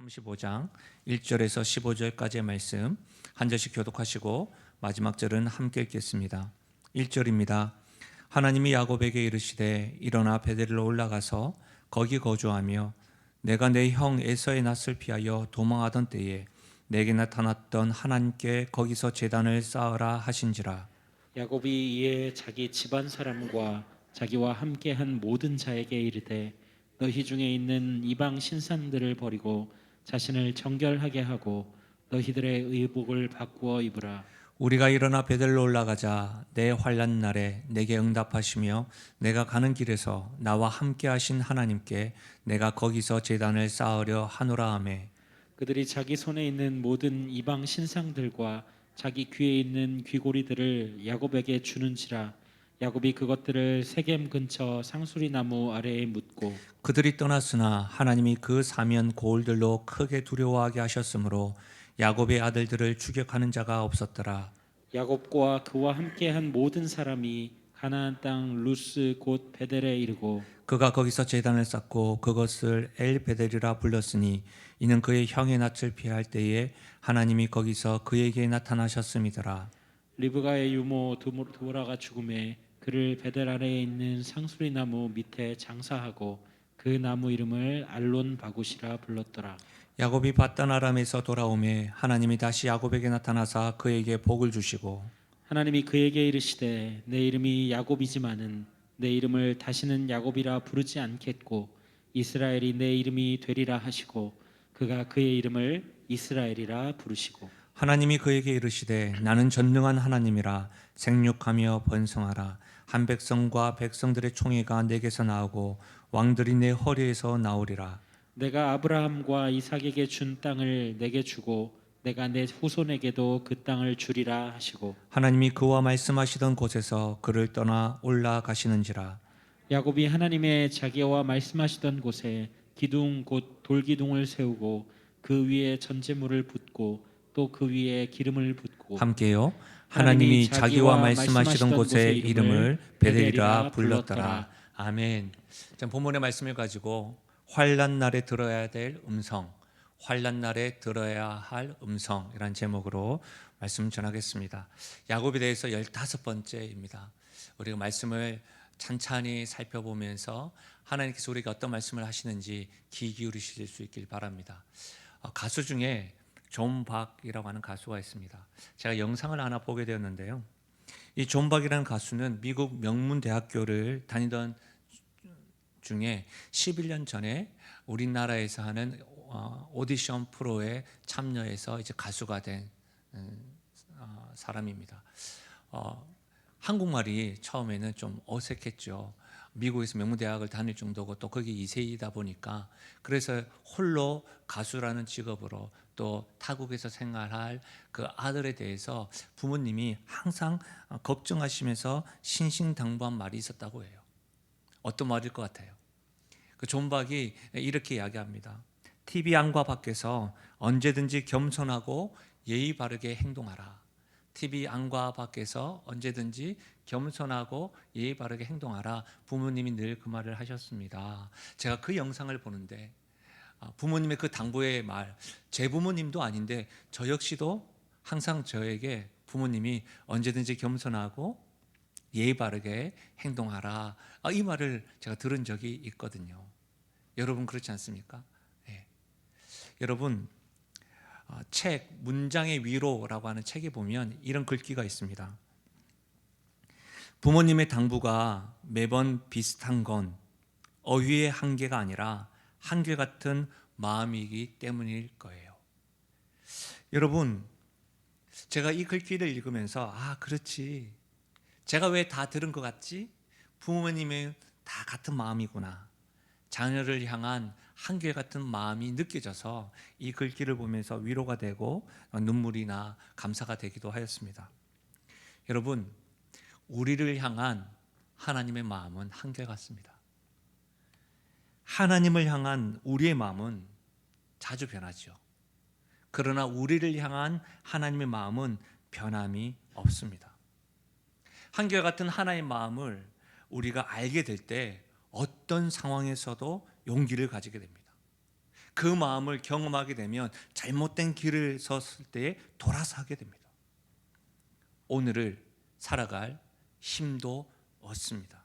35장 1절에서 15절까지의 말씀 한 절씩 교독하시고 마지막 절은 함께 읽겠습니다. 1절입니다. 하나님이 야곱에게 이르시되 일어나 베델로 올라가서 거기 거주하며 내가 내 형 에서의 낯을 피하여 도망하던 때에 내게 나타났던 하나님께 거기서 제단을 쌓으라 하신지라. 야곱이 이에 자기 집안 사람과 자기와 함께한 모든 자에게 이르되 너희 중에 있는 이방 신상들을 버리고 자신을 정결하게 하고 너희들의 의복을 바꾸어 입으라. 우리가 일어나 베델로 올라가자 내 환난 날에 내게 응답하시며 내가 가는 길에서 나와 함께 하신 하나님께 내가 거기서 제단을 쌓으려 하노라 하매. 그들이 자기 손에 있는 모든 이방 신상들과 자기 귀에 있는 귀고리들을 야곱에게 주는지라. 야곱이 그것들을 세겜 근처 상수리 나무 아래에 묻고 그들이 떠났으나 하나님이 그 사면 고을들로 크게 두려워하게 하셨으므로 야곱의 아들들을 추격하는 자가 없었더라. 야곱과 그와 함께한 모든 사람이 가나안 땅 루스 곧 베델에 이르고 그가 거기서 제단을 쌓고 그것을 엘베델이라 불렀으니 이는 그의 형의 낯을 피할 때에 하나님이 거기서 그에게 나타나셨음이더라. 리브가의 유모 드보라가 죽음에 그를 베델 아래에 있는 상수리 나무 밑에 장사하고 그 나무 이름을 알론 바굿이라 불렀더라. 야곱이 밧단 아람에서 돌아오매 하나님이 다시 야곱에게 나타나사 그에게 복을 주시고 하나님이 그에게 이르시되 내 이름이 야곱이지만은 내 이름을 다시는 야곱이라 부르지 않겠고 이스라엘이 내 이름이 되리라 하시고 그가 그의 이름을 이스라엘이라 부르시고 하나님이 그에게 이르시되 나는 전능한 하나님이라 생육하며 번성하라. 한 백성과 백성들의 총회가 내게서 나오고 왕들이 내 허리에서 나오리라. 내가 아브라함과 이삭에게 준 땅을 내게 주고 내가 내 후손에게도 그 땅을 주리라 하시고 하나님이 그와 말씀하시던 곳에서 그를 떠나 올라가시는지라. 야곱이 하나님의 자기와 말씀하시던 곳에 기둥 곧 돌기둥을 세우고 그 위에 전제물을 붓고 또 그 위에 기름을 붓고 함께요. 하나님이 자기와 말씀하시던 곳의 이름을 베델이라 불렀더라. 아멘. 자, 본문의 말씀을 가지고 환난 날에 들어야 될 음성, 환난 날에 들어야 할 음성이란 제목으로 말씀 전하겠습니다. 야곱에 대해서 15번째입니다. 우리가 말씀을 찬찬히 살펴보면서 하나님께서 우리에게 어떤 말씀을 하시는지 귀 기울이실 수 있길 바랍니다. 가수 중에 존 박이라고 하는 가수가 있습니다. 제가 영상을 하나 보게 되었는데요. 이 존 박이라는 가수는 미국 명문대학교를 다니던 중에 11년 전에 우리나라에서 하는 오디션 프로에 참여해서 이제 가수가 된 사람입니다. 한국말이 처음에는 좀 어색했죠. 미국에서 명문대학을 다닐 정도고 또 거기 2세이다 보니까 그래서 홀로 가수라는 직업으로 또 타국에서 생활할 그 아들에 대해서 부모님이 항상 걱정하시면서 신신당부한 말이 있었다고 해요. 어떤 말일 것 같아요? 그 존박이 이렇게 이야기합니다. TV 안과 밖에서 언제든지 겸손하고 예의 바르게 행동하라. TV 안과 밖에서 언제든지 겸손하고 예의 바르게 행동하라. 부모님이 늘 그 말을 하셨습니다. 제가 그 영상을 보는데 부모님의 그 당부의 말, 제 부모님도 아닌데 저 역시도 항상 저에게 부모님이 언제든지 겸손하고 예의 바르게 행동하라. 이 말을 제가 들은 적이 있거든요. 여러분 그렇지 않습니까? 네. 여러분 책 문장의 위로라고 하는 책에 보면 이런 글귀가 있습니다. 부모님의 당부가 매번 비슷한 건 어휘의 한계가 아니라 한결같은 마음이기 때문일 거예요. 여러분, 제가 이 글귀를 읽으면서 그렇지. 제가 왜 다 들은 것 같지? 부모님의 다 같은 마음이구나. 자녀를 향한 한결같은 마음이 느껴져서 이 글귀를 보면서 위로가 되고 눈물이 나 감사가 되기도 하였습니다. 여러분, 우리를 향한 하나님의 마음은 한결같습니다. 하나님을 향한 우리의 마음은 자주 변하죠. 그러나 우리를 향한 하나님의 마음은 변함이 없습니다. 한결같은 하나님의 마음을 우리가 알게 될 때 어떤 상황에서도 용기를 가지게 됩니다. 그 마음을 경험하게 되면 잘못된 길을 섰을 때에 돌아서 하게 됩니다. 오늘을 살아갈 힘도 얻습니다.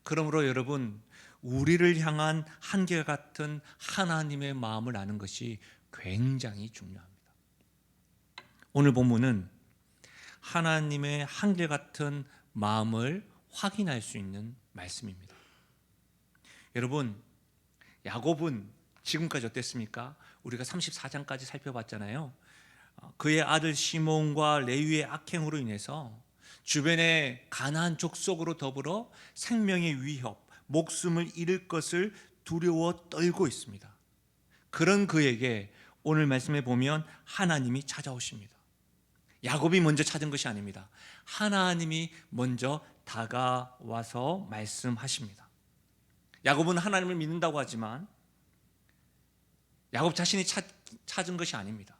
그러므로 여러분, 우리를 향한 한결같은 하나님의 마음을 아는 것이 굉장히 중요합니다. 오늘 본문은 하나님의 한결같은 마음을 확인할 수 있는 말씀입니다. 여러분, 야곱은 지금까지 어땠습니까? 우리가 34장까지 살펴봤잖아요. 그의 아들 시몬과 레위의 악행으로 인해서 주변의 가나안 족속으로 더불어 생명의 위협, 목숨을 잃을 것을 두려워 떨고 있습니다. 그런 그에게 오늘 말씀에 보면 하나님이 찾아오십니다. 야곱이 먼저 찾은 것이 아닙니다. 하나님이 먼저 다가와서 말씀하십니다. 야곱은 하나님을 믿는다고 하지만 야곱 자신이 찾은 것이 아닙니다.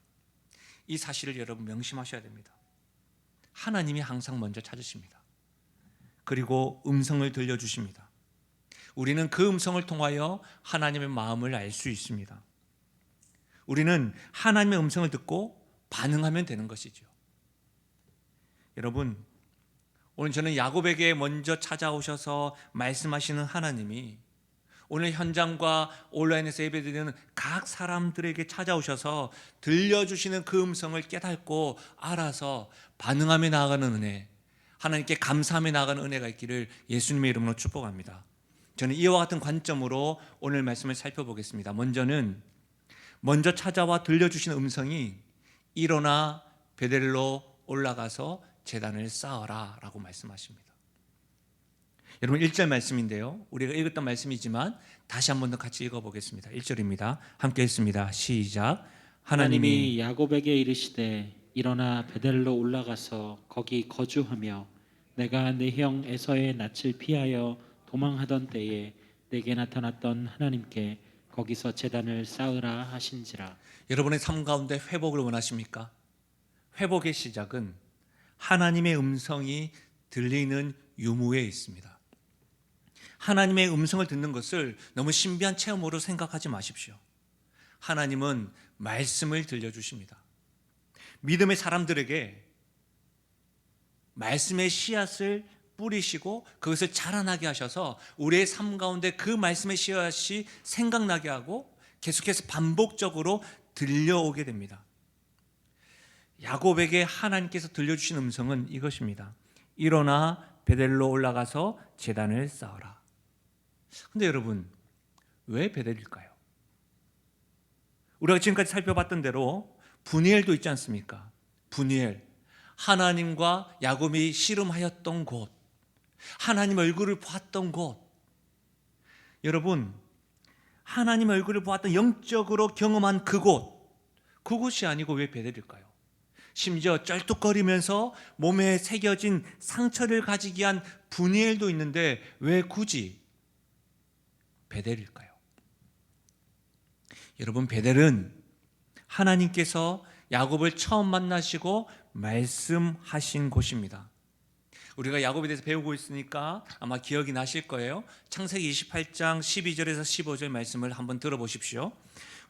이 사실을 여러분 명심하셔야 됩니다. 하나님이 항상 먼저 찾으십니다. 그리고 음성을 들려주십니다. 우리는 그 음성을 통하여 하나님의 마음을 알 수 있습니다. 우리는 하나님의 음성을 듣고 반응하면 되는 것이죠. 여러분, 오늘 저는 야곱에게 먼저 찾아오셔서 말씀하시는 하나님이 오늘 현장과 온라인에서 예배드리는 각 사람들에게 찾아오셔서 들려주시는 그 음성을 깨닫고 알아서 반응하며 나아가는 은혜, 하나님께 감사하며 나아가는 은혜가 있기를 예수님의 이름으로 축복합니다. 저는 이와 같은 관점으로 오늘 말씀을 살펴보겠습니다. 먼저 찾아와 들려주시는 음성이 일어나 베델로 올라가서 제단을 쌓아라 라고 말씀하십니다. 여러분, 1절 말씀인데요, 우리가 읽었던 말씀이지만 다시 한 번 더 같이 읽어보겠습니다. 1절입니다. 함께 읽습니다. 시작. 하나님이 야곱에게 이르시되 일어나 베델로 올라가서 거기 거주하며 내가 내 형 에서의 낯을 피하여 도망하던 때에 내게 나타났던 하나님께 거기서 제단을 쌓으라 하신지라. 여러분의 삶 가운데 회복을 원하십니까? 회복의 시작은 하나님의 음성이 들리는 유무에 있습니다. 하나님의 음성을 듣는 것을 너무 신비한 체험으로 생각하지 마십시오. 하나님은 말씀을 들려주십니다. 믿음의 사람들에게 말씀의 씨앗을 뿌리시고 그것을 자라나게 하셔서 우리의 삶 가운데 그 말씀의 씨앗이 생각나게 하고 계속해서 반복적으로 들려오게 됩니다. 야곱에게 하나님께서 들려주신 음성은 이것입니다. 일어나 베델로 올라가서 제단을 쌓아라. 근데 여러분, 왜 베델일까요? 우리가 지금까지 살펴봤던 대로 분이엘도 있지 않습니까? 분이엘, 하나님과 야곱이 씨름하였던 곳, 하나님 얼굴을 보았던 곳. 여러분, 하나님 얼굴을 보았던 영적으로 경험한 그곳이 아니고 왜 베델일까요? 심지어 쩔뚝거리면서 몸에 새겨진 상처를 가지게 한 분이엘도 있는데 왜 굳이 베델일까요? 여러분, 베델은 하나님께서 야곱을 처음 만나시고 말씀하신 곳입니다. 우리가 야곱에 대해서 배우고 있으니까 아마 기억이 나실 거예요. 창세기 28장 12절에서 15절 말씀을 한번 들어보십시오.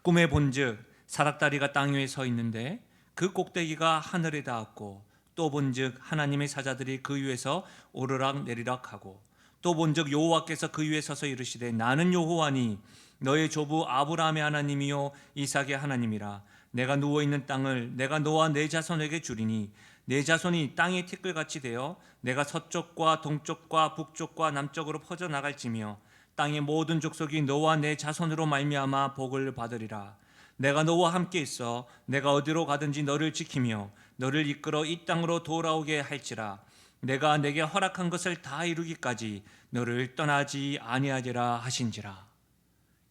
꿈에 본즉 사닥다리가 땅 위에 서 있는데 그 꼭대기가 하늘에 닿았고, 또 본즉 하나님의 사자들이 그 위에서 오르락 내리락 하고, 또 본즉 여호와께서 그 위에 서서 이르시되 나는 여호와니 너의 조부 아브라함의 하나님이요 이삭의 하나님이라. 내가 누워있는 땅을 내가 너와 내 자손에게 주리니 내 자손이 땅의 티끌같이 되어 내가 서쪽과 동쪽과 북쪽과 남쪽으로 퍼져나갈지며 땅의 모든 족속이 너와 내 자손으로 말미암아 복을 받으리라. 내가 너와 함께 있어 내가 어디로 가든지 너를 지키며 너를 이끌어 이 땅으로 돌아오게 할지라. 내가 내게 허락한 것을 다 이루기까지 너를 떠나지 아니하리라 하신지라.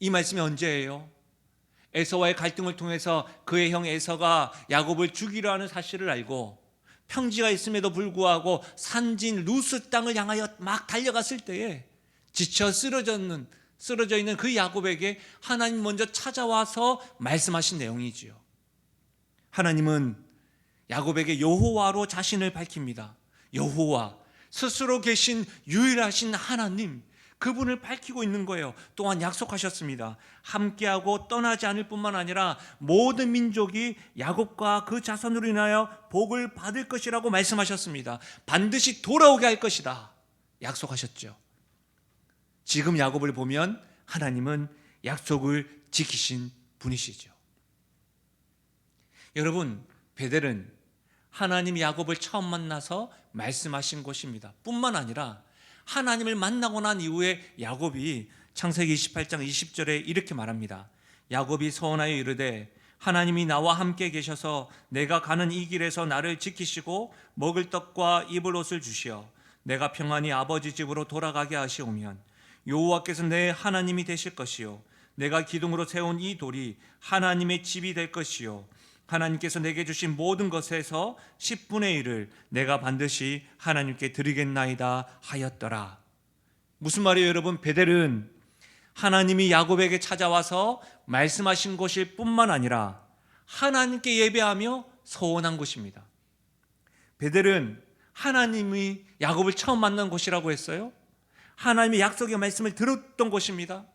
이 말씀이 언제예요? 에서와의 갈등을 통해서 그의 형 에서가 야곱을 죽이려 하는 사실을 알고 평지가 있음에도 불구하고 산진 루스 땅을 향하여 막 달려갔을 때에 지쳐 쓰러져 있는 그 야곱에게 하나님 먼저 찾아와서 말씀하신 내용이지요. 하나님은 야곱에게 여호와로 자신을 밝힙니다. 여호와, 스스로 계신 유일하신 하나님, 그분을 밝히고 있는 거예요. 또한 약속하셨습니다. 함께하고 떠나지 않을 뿐만 아니라 모든 민족이 야곱과 그 자손으로 인하여 복을 받을 것이라고 말씀하셨습니다. 반드시 돌아오게 할 것이다 약속하셨죠. 지금 야곱을 보면 하나님은 약속을 지키신 분이시죠. 여러분, 베델은 하나님 야곱을 처음 만나서 말씀하신 곳입니다. 뿐만 아니라 하나님을 만나고 난 이후에 야곱이 창세기 28장 20절에 이렇게 말합니다. 야곱이 서원하여 이르되 하나님이 나와 함께 계셔서 내가 가는 이 길에서 나를 지키시고 먹을 떡과 입을 옷을 주시어 내가 평안히 아버지 집으로 돌아가게 하시오면 여호와께서 내 하나님이 되실 것이요 내가 기둥으로 세운 이 돌이 하나님의 집이 될 것이요 하나님께서 내게 주신 모든 것에서 10분의 1을 내가 반드시 하나님께 드리겠나이다 하였더라. 무슨 말이에요, 여러분? 베델은 하나님이 야곱에게 찾아와서 말씀하신 것일 뿐만 아니라 하나님께 예배하며 서원한 곳입니다. 베델은 하나님이 야곱을 처음 만난 곳이라고 했어요. 하나님의 약속의 말씀을 들었던 곳입니다.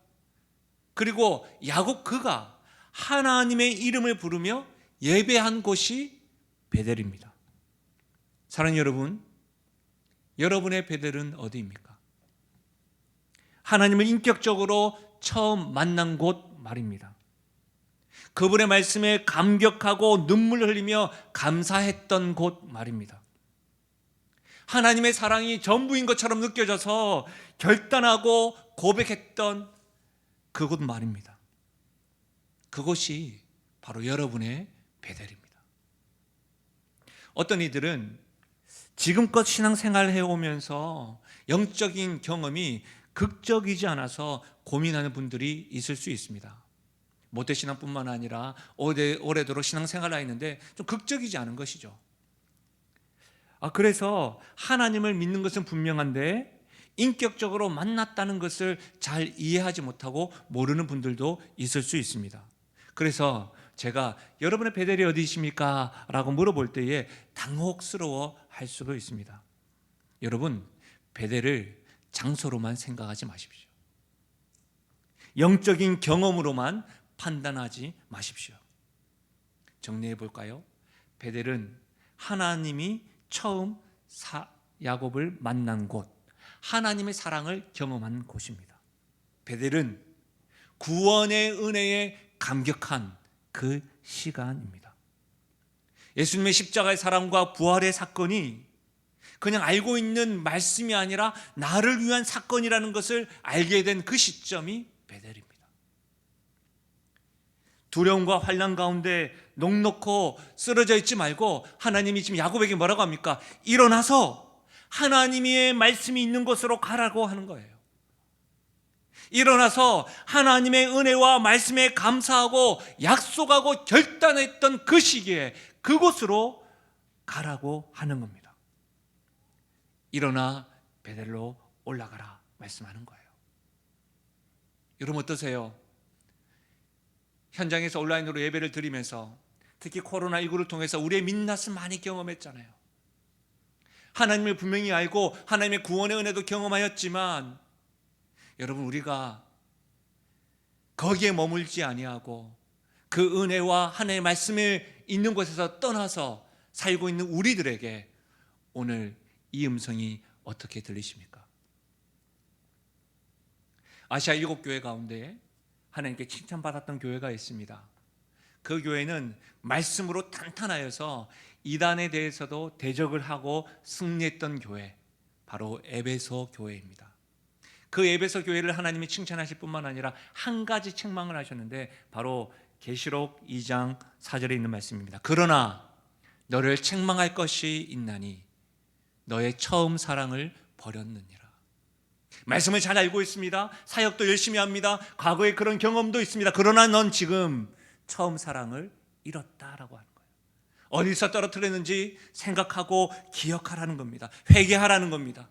그리고 야곱 그가 하나님의 이름을 부르며 예배한 곳이 베델입니다. 사랑하는 여러분, 여러분의 베델은 어디입니까? 하나님을 인격적으로 처음 만난 곳 말입니다. 그분의 말씀에 감격하고 눈물 흘리며 감사했던 곳 말입니다. 하나님의 사랑이 전부인 것처럼 느껴져서 결단하고 고백했던 그곳 말입니다. 그곳이 바로 여러분의 베델입니다. 어떤 이들은 지금껏 신앙생활을 해오면서 영적인 경험이 극적이지 않아서 고민하는 분들이 있을 수 있습니다. 모태신앙뿐만 아니라 오래도록 신앙생활을 했는데 좀 극적이지 않은 것이죠. 그래서 하나님을 믿는 것은 분명한데 인격적으로 만났다는 것을 잘 이해하지 못하고 모르는 분들도 있을 수 있습니다. 그래서 제가 여러분의 베델이 어디십니까? 라고 물어볼 때에 당혹스러워 할 수도 있습니다. 여러분, 베델을 장소로만 생각하지 마십시오. 영적인 경험으로만 판단하지 마십시오. 정리해 볼까요? 베델은 하나님이 처음 야곱을 만난 곳, 하나님의 사랑을 경험한 곳입니다. 베델은 구원의 은혜에 감격한 그 시간입니다. 예수님의 십자가의 사랑과 부활의 사건이 그냥 알고 있는 말씀이 아니라 나를 위한 사건이라는 것을 알게 된 그 시점이 베델입니다. 두려움과 환난 가운데 넋놓고 쓰러져 있지 말고 하나님이 지금 야곱에게 뭐라고 합니까? 일어나서 하나님의 말씀이 있는 곳으로 가라고 하는 거예요. 일어나서 하나님의 은혜와 말씀에 감사하고 약속하고 결단했던 그 시기에 그곳으로 가라고 하는 겁니다. 일어나 베델로 올라가라 말씀하는 거예요. 여러분 어떠세요? 현장에서 온라인으로 예배를 드리면서 특히 코로나19를 통해서 우리의 민낯을 많이 경험했잖아요. 하나님을 분명히 알고 하나님의 구원의 은혜도 경험하였지만 여러분 우리가 거기에 머물지 아니하고 그 은혜와 하나님의 말씀이 있는 곳에서 떠나서 살고 있는 우리들에게 오늘 이 음성이 어떻게 들리십니까? 아시아 7교회 가운데 하나님께 칭찬받았던 교회가 있습니다. 그 교회는 말씀으로 탄탄하여서 이단에 대해서도 대적을 하고 승리했던 교회, 바로 에베소 교회입니다. 그 에베소 교회를 하나님이 칭찬하실 뿐만 아니라 한 가지 책망을 하셨는데 바로 계시록 2장 4절에 있는 말씀입니다. 그러나 너를 책망할 것이 있나니 너의 처음 사랑을 버렸느니라. 말씀을 잘 알고 있습니다. 사역도 열심히 합니다. 과거에 그런 경험도 있습니다. 그러나 넌 지금 처음 사랑을 잃었다라고 하는 거예요. 어디서 떨어뜨렸는지 생각하고 기억하라는 겁니다. 회개하라는 겁니다.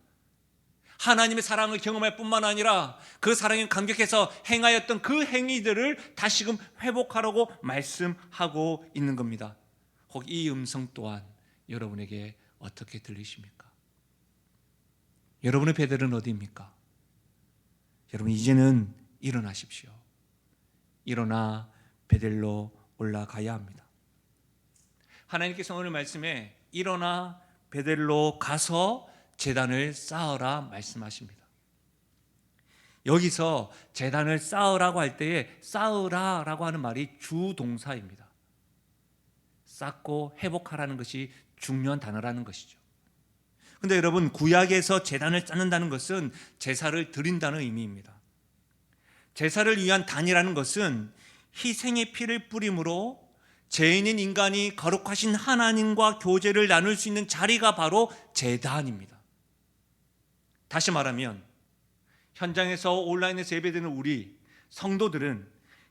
하나님의 사랑을 경험할 뿐만 아니라 그 사랑에 감격해서 행하였던 그 행위들을 다시금 회복하라고 말씀하고 있는 겁니다. 혹 이 음성 또한 여러분에게 어떻게 들리십니까? 여러분의 베델은 어디입니까? 여러분 이제는 일어나십시오. 일어나 베델로 올라가야 합니다. 하나님께서 오늘 말씀에 일어나 베델로 가서 제단을 쌓으라 말씀하십니다. 여기서 제단을 쌓으라고 할 때에 쌓으라라고 하는 말이 주동사입니다. 쌓고 회복하라는 것이 중요한 단어라는 것이죠. 근데 여러분, 구약에서 제단을 쌓는다는 것은 제사를 드린다는 의미입니다. 제사를 위한 단이라는 것은 희생의 피를 뿌림으로 죄인인 인간이 거룩하신 하나님과 교제를 나눌 수 있는 자리가 바로 제단입니다. 다시 말하면 현장에서 온라인에서 예배드리는 우리 성도들은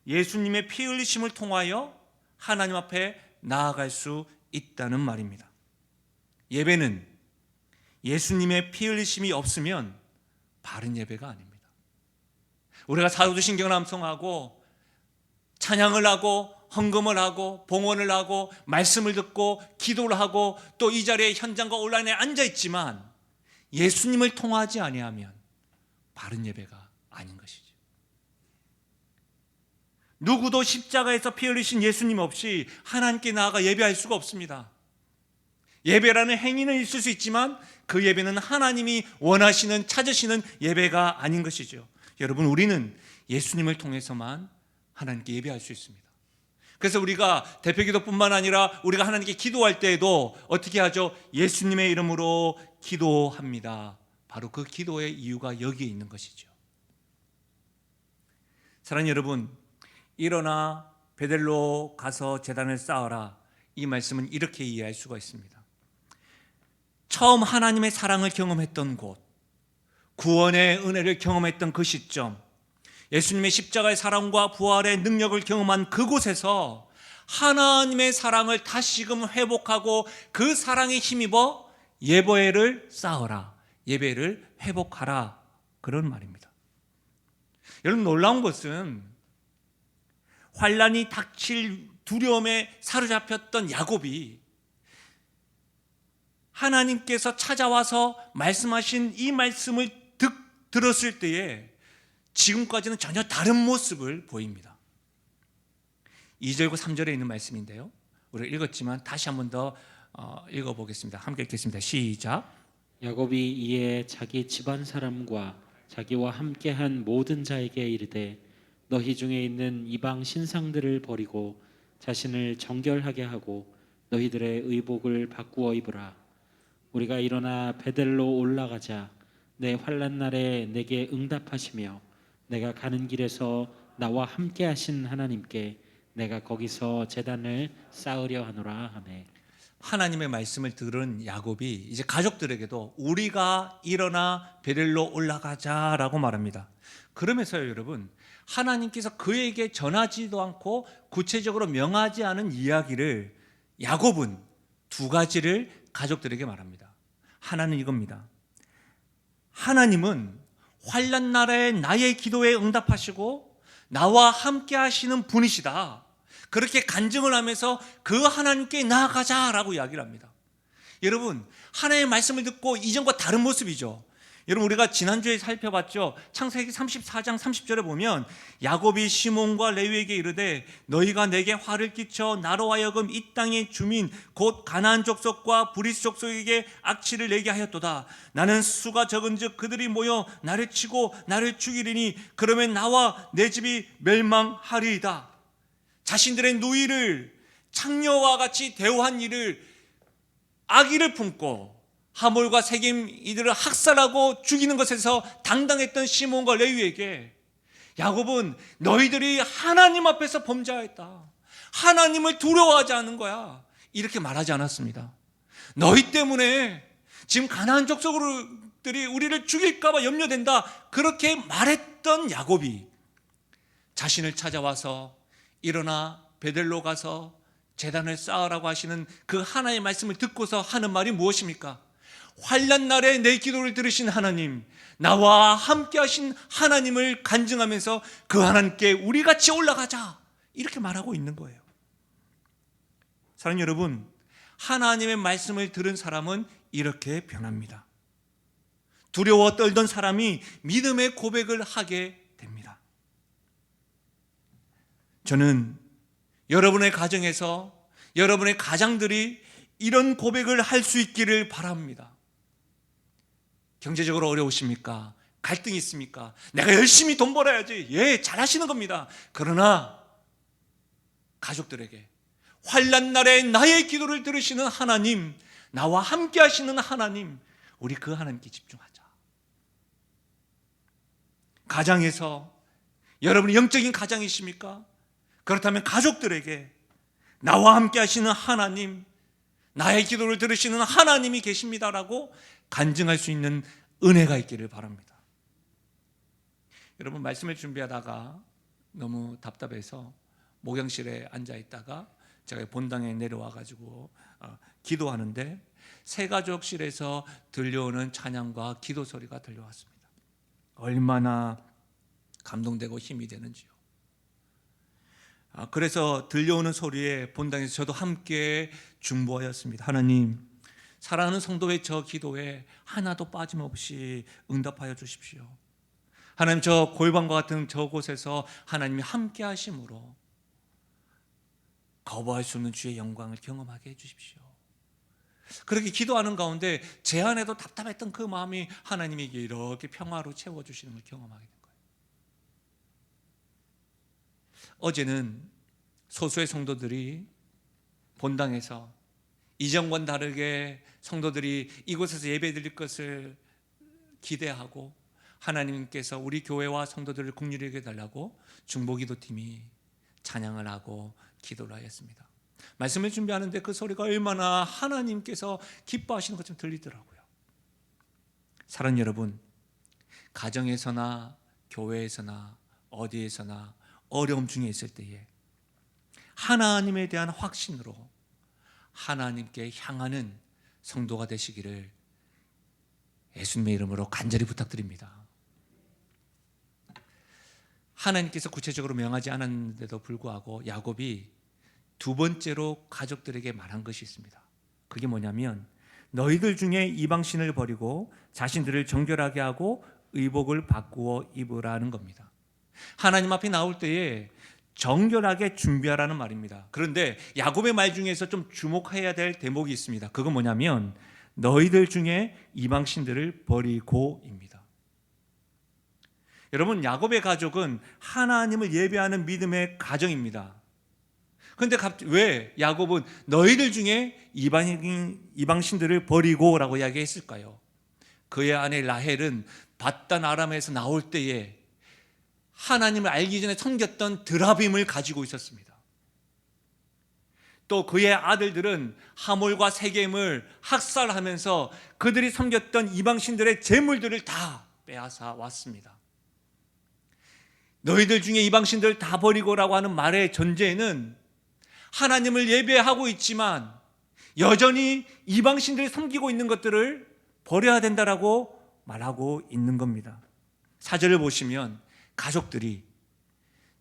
예수님의 피 흘리심을 통하여 하나님 앞에 나아갈 수 있다는 말입니다. 예배는 예수님의 피 흘리심이 없으면 바른 예배가 아닙니다. 우리가 사도신경을 암송하고 찬양을 하고 헌금을 하고 봉헌을 하고 말씀을 듣고 기도를 하고 또 이 자리에 현장과 온라인에 앉아 있지만 예수님을 통하지 아니하면 바른 예배가 아닌 것이죠. 누구도 십자가에서 피 흘리신 예수님 없이 하나님께 나아가 예배할 수가 없습니다. 예배라는 행위는 있을 수 있지만 그 예배는 하나님이 원하시는 찾으시는 예배가 아닌 것이죠. 여러분, 우리는 예수님을 통해서만 하나님께 예배할 수 있습니다. 그래서 우리가 대표기도뿐만 아니라 우리가 하나님께 기도할 때에도 어떻게 하죠? 예수님의 이름으로 기도합니다. 바로 그 기도의 이유가 여기에 있는 것이죠. 사랑하는 여러분, 일어나 베델로 가서 제단을 쌓아라, 이 말씀은 이렇게 이해할 수가 있습니다. 처음 하나님의 사랑을 경험했던 곳, 구원의 은혜를 경험했던 그 시점, 예수님의 십자가의 사랑과 부활의 능력을 경험한 그곳에서 하나님의 사랑을 다시금 회복하고 그 사랑에 힘입어 예배를 쌓아라, 예배를 회복하라, 그런 말입니다. 여러분, 놀라운 것은 환난이 닥칠 두려움에 사로잡혔던 야곱이 하나님께서 찾아와서 말씀하신 이 말씀을 들었을 때에 지금까지는 전혀 다른 모습을 보입니다. 2절과 3절에 있는 말씀인데요, 우리가 읽었지만 다시 한 번 더 읽어보겠습니다. 함께 읽겠습니다. 시작. 야곱이 이에 자기 집안 사람과 자기와 함께한 모든 자에게 이르되 너희 중에 있는 이방 신상들을 버리고 자신을 정결하게 하고 너희들의 의복을 바꾸어 입으라. 우리가 일어나 베델로 올라가자. 내 환난 날에 내게 응답하시며 내가 가는 길에서 나와 함께 하신 하나님께 내가 거기서 제단을 쌓으려 하노라 하매. 하나님의 말씀을 들은 야곱이 이제 가족들에게도 우리가 일어나 베델로 올라가자라고 말합니다. 그러면서요, 여러분, 하나님께서 그에게 전하지도 않고 구체적으로 명하지 않은 이야기를 야곱은 두 가지를 가족들에게 말합니다. 하나는 이겁니다. 하나님은 환난 날에 나의 기도에 응답하시고 나와 함께 하시는 분이시다. 그렇게 간증을 하면서 그 하나님께 나아가자라고 이야기를 합니다. 여러분, 하나님의 말씀을 듣고 이전과 다른 모습이죠. 여러분, 우리가 지난주에 살펴봤죠. 창세기 34장 30절에 보면 야곱이 시몬과 레위에게 이르되 너희가 내게 화를 끼쳐 나로 하여금 이 땅의 주민 곧 가나안 족속과 브리스 족속에게 악취를 내게 하였도다. 나는 수가 적은즉 그들이 모여 나를 치고 나를 죽이리니 그러면 나와 내 집이 멸망하리이다. 자신들의 누이를 창녀와 같이 대우한 이를 악의를 품고 하몰과 세겜 이들을 학살하고 죽이는 것에서 당당했던 시몬과 레위에게 야곱은 너희들이 하나님 앞에서 범죄하였다, 하나님을 두려워하지 않는 거야, 이렇게 말하지 않았습니다. 너희 때문에 지금 가나안 족속들이 우리를 죽일까 봐 염려된다, 그렇게 말했던 야곱이 자신을 찾아와서 일어나 베델로 가서 제단을 쌓으라고 하시는 그 하나의 말씀을 듣고서 하는 말이 무엇입니까? 환난 날에 내 기도를 들으신 하나님, 나와 함께 하신 하나님을 간증하면서 그 하나님께 우리 같이 올라가자, 이렇게 말하고 있는 거예요. 사랑하는 여러분, 하나님의 말씀을 들은 사람은 이렇게 변합니다. 두려워 떨던 사람이 믿음의 고백을 하게 됩니다. 저는 여러분의 가정에서 여러분의 가장들이 이런 고백을 할 수 있기를 바랍니다. 경제적으로 어려우십니까? 갈등이 있습니까? 내가 열심히 돈 벌어야지. 예, 잘하시는 겁니다. 그러나 가족들에게 환난 날에 나의 기도를 들으시는 하나님, 나와 함께 하시는 하나님, 우리 그 하나님께 집중하자. 가장에서 여러분이 영적인 가장이십니까? 그렇다면 가족들에게 나와 함께 하시는 하나님, 나의 기도를 들으시는 하나님이 계십니다라고 간증할 수 있는 은혜가 있기를 바랍니다. 여러분, 말씀을 준비하다가 너무 답답해서 목욕실에 앉아 있다가 제가 본당에 내려와 가지고 기도하는데 새가족실에서 들려오는 찬양과 기도 소리가 들려왔습니다. 얼마나 감동되고 힘이 되는지요. 그래서 들려오는 소리에 본당에서 저도 함께 중보하였습니다. 하나님, 사랑하는 성도의 저 기도에 하나도 빠짐없이 응답하여 주십시오. 하나님, 저 골방과 같은 저곳에서 하나님이 함께 하심으로 거부할 수 없는 주의 영광을 경험하게 해주십시오. 그렇게 기도하는 가운데 제 안에도 답답했던 그 마음이 하나님에게 이렇게 평화로 채워주시는 걸 경험하게 된 거예요. 어제는 소수의 성도들이 본당에서 이전과는 다르게 성도들이 이곳에서 예배 드릴 것을 기대하고 하나님께서 우리 교회와 성도들을 긍휼히 여겨 달라고 중보기도팀이 찬양을 하고 기도를 하였습니다. 말씀을 준비하는데 그 소리가 얼마나 하나님께서 기뻐하시는 것처럼 들리더라고요. 사랑하는 여러분, 가정에서나 교회에서나 어디에서나 어려움 중에 있을 때에 하나님에 대한 확신으로 하나님께 향하는 성도가 되시기를 예수님의 이름으로 간절히 부탁드립니다. 하나님께서 구체적으로 명하지 않았는데도 불구하고 야곱이 두 번째로 가족들에게 말한 것이 있습니다. 그게 뭐냐면 너희들 중에 이방신을 버리고 자신들을 정결하게 하고 의복을 바꾸어 입으라는 겁니다. 하나님 앞에 나올 때에 정결하게 준비하라는 말입니다. 그런데 야곱의 말 중에서 좀 주목해야 될 대목이 있습니다. 그건 뭐냐면 너희들 중에 이방신들을 버리고입니다. 여러분, 야곱의 가족은 하나님을 예배하는 믿음의 가정입니다. 그런데 왜 야곱은 너희들 중에 이방신들을 버리고라고 이야기했을까요? 그의 아내 라헬은 밧단 아람에서 나올 때에 하나님을 알기 전에 섬겼던 드라빔을 가지고 있었습니다. 또 그의 아들들은 하몰과 세겜을 학살하면서 그들이 섬겼던 이방신들의 재물들을 다 빼앗아 왔습니다. 너희들 중에 이방신들을 다 버리고라고 하는 말의 전제에는 하나님을 예배하고 있지만 여전히 이방신들을 섬기고 있는 것들을 버려야 된다라고 말하고 있는 겁니다. 4절을 보시면 가족들이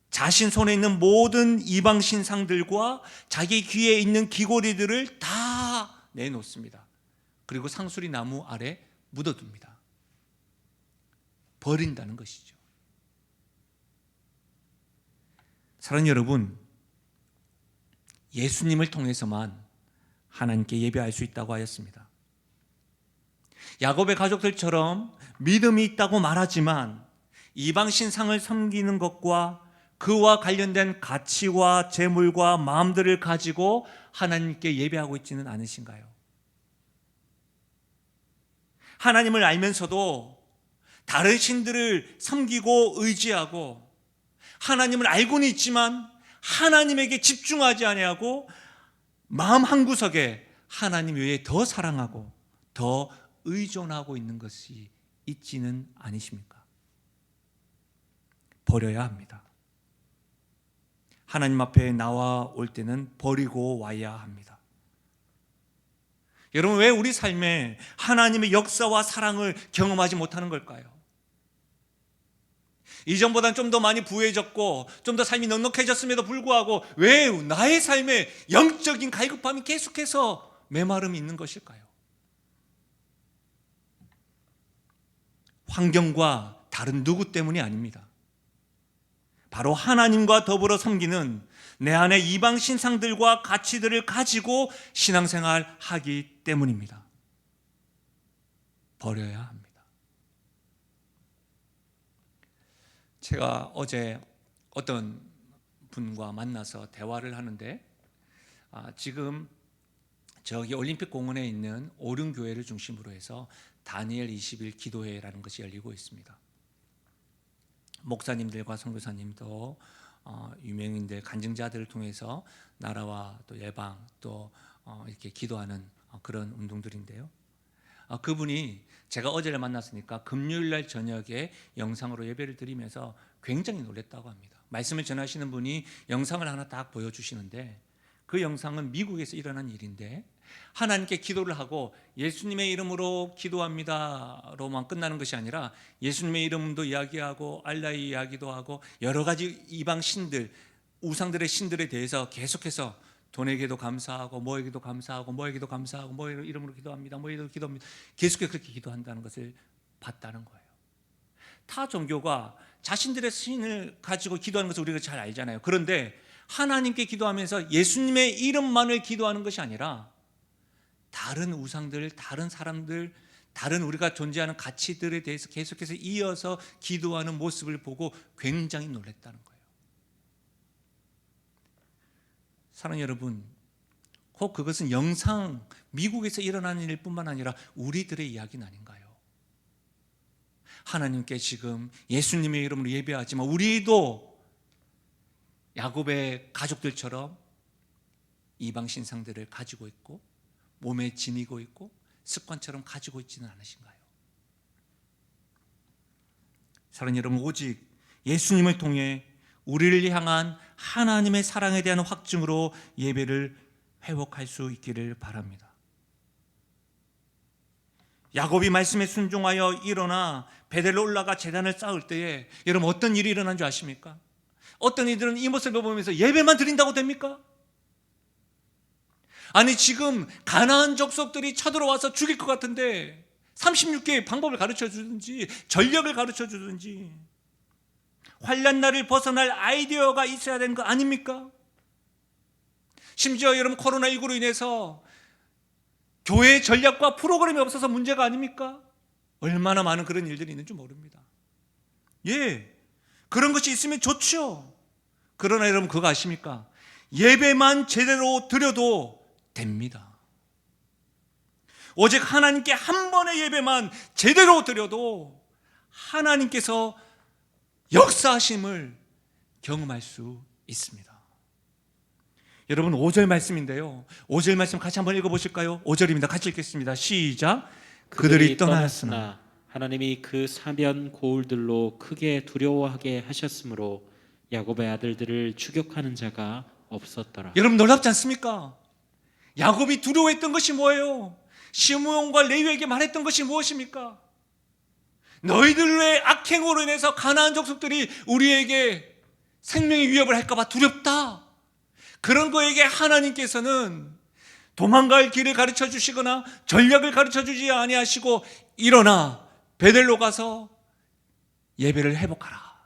자신 손에 있는 모든 이방 신상들과 자기 귀에 있는 귀고리들을 다 내놓습니다. 그리고 상수리 나무 아래 묻어둡니다. 버린다는 것이죠. 사랑하는 여러분, 예수님을 통해서만 하나님께 예배할 수 있다고 하였습니다. 야곱의 가족들처럼 믿음이 있다고 말하지만 이방 신상을 섬기는 것과 그와 관련된 가치와 재물과 마음들을 가지고 하나님께 예배하고 있지는 않으신가요? 하나님을 알면서도 다른 신들을 섬기고 의지하고 하나님을 알고는 있지만 하나님에게 집중하지 아니하고 마음 한구석에 하나님 외에 더 사랑하고 더 의존하고 있는 것이 있지는 않으십니까? 버려야 합니다. 하나님 앞에 나와 올 때는 버리고 와야 합니다. 여러분, 왜 우리 삶에 하나님의 역사와 사랑을 경험하지 못하는 걸까요? 이전보다는 좀 더 많이 부해졌고 좀 더 삶이 넉넉해졌음에도 불구하고 왜 나의 삶에 영적인 갈급함이 계속해서 메마름이 있는 것일까요? 환경과 다른 누구 때문이 아닙니다. 바로 하나님과 더불어 섬기는 내 안에 이방 신상들과 가치들을 가지고 신앙생활 하기 때문입니다. 버려야 합니다. 제가 어제 어떤 분과 만나서 대화를 하는데 지금 저기 올림픽 공원에 있는 오륜교회를 중심으로 해서 다니엘 20일 기도회라는 것이 열리고 있습니다. 목사님들과 선교사님도 유명인들 간증자들을 통해서 나라와 또 예방 또 이렇게 기도하는 그런 운동들인데요. 그분이 제가 어제를 만났으니까 금요일날 저녁에 영상으로 예배를 드리면서 굉장히 놀랐다고 합니다. 말씀을 전하시는 분이 영상을 하나 딱 보여주시는데 그 영상은 미국에서 일어난 일인데 하나님께 기도를 하고 예수님의 이름으로 기도합니다로만 끝나는 것이 아니라 예수님의 이름도 이야기하고 알라의 이야기도 하고 여러 가지 이방 신들, 우상들의 신들에 대해서 계속해서 돈에게도 감사하고 뭐에게도 감사하고 뭐에게도 감사하고 뭐의 이름으로 기도합니다. 뭐에게도 기도합니다. 계속해서 그렇게 기도한다는 것을 봤다는 거예요. 타 종교가 자신들의 신을 가지고 기도하는 것을 우리가 잘 알잖아요. 그런데 하나님께 기도하면서 예수님의 이름만을 기도하는 것이 아니라 다른 우상들, 다른 사람들, 다른 우리가 존재하는 가치들에 대해서 계속해서 이어서 기도하는 모습을 보고 굉장히 놀랐다는 거예요. 사랑하는 여러분, 혹 그것은 영상 미국에서 일어나는 일뿐만 아니라 우리들의 이야기는 아닌가요? 하나님께 지금 예수님의 이름으로 예배하지만 우리도 야곱의 가족들처럼 이방 신상들을 가지고 있고 몸에 지니고 있고 습관처럼 가지고 있지는 않으신가요? 사랑하는 여러분, 오직 예수님을 통해 우리를 향한 하나님의 사랑에 대한 확증으로 예배를 회복할 수 있기를 바랍니다. 야곱이 말씀에 순종하여 일어나 베델로 올라가 제단을 쌓을 때에 여러분 어떤 일이 일어난 줄 아십니까? 어떤 이들은 이 모습을 보면서 예배만 드린다고 됩니까? 아니 지금 가나안 족속들이 쳐들어와서 죽일 것 같은데 36개의 방법을 가르쳐 주든지 전략을 가르쳐 주든지 환난날을 벗어날 아이디어가 있어야 되는 거 아닙니까? 심지어 여러분 코로나19로 인해서 교회의 전략과 프로그램이 없어서 문제가 아닙니까? 얼마나 많은 그런 일들이 있는지 모릅니다. 예, 그런 것이 있으면 좋죠. 그러나 여러분 그거 아십니까? 예배만 제대로 드려도 됩니다. 오직 하나님께 한 번의 예배만 제대로 드려도 하나님께서 역사하심을 경험할 수 있습니다. 여러분 5절 말씀인데요, 5절 말씀 같이 한번 읽어보실까요? 5절입니다. 같이 읽겠습니다. 시작. 그들이 떠났으나 하나님이 그 사면 고울들로 크게 두려워하게 하셨으므로 야곱의 아들들을 추격하는 자가 없었더라. 여러분 놀랍지 않습니까? 야곱이 두려워했던 것이 뭐예요? 시므온과 레위에게 말했던 것이 무엇입니까? 너희들의 악행으로 인해서 가나안 족속들이 우리에게 생명의 위협을 할까 봐 두렵다. 그런 거에게 하나님께서는 도망갈 길을 가르쳐 주시거나 전략을 가르쳐 주지 아니하시고 일어나 베델로 가서 예배를 회복하라.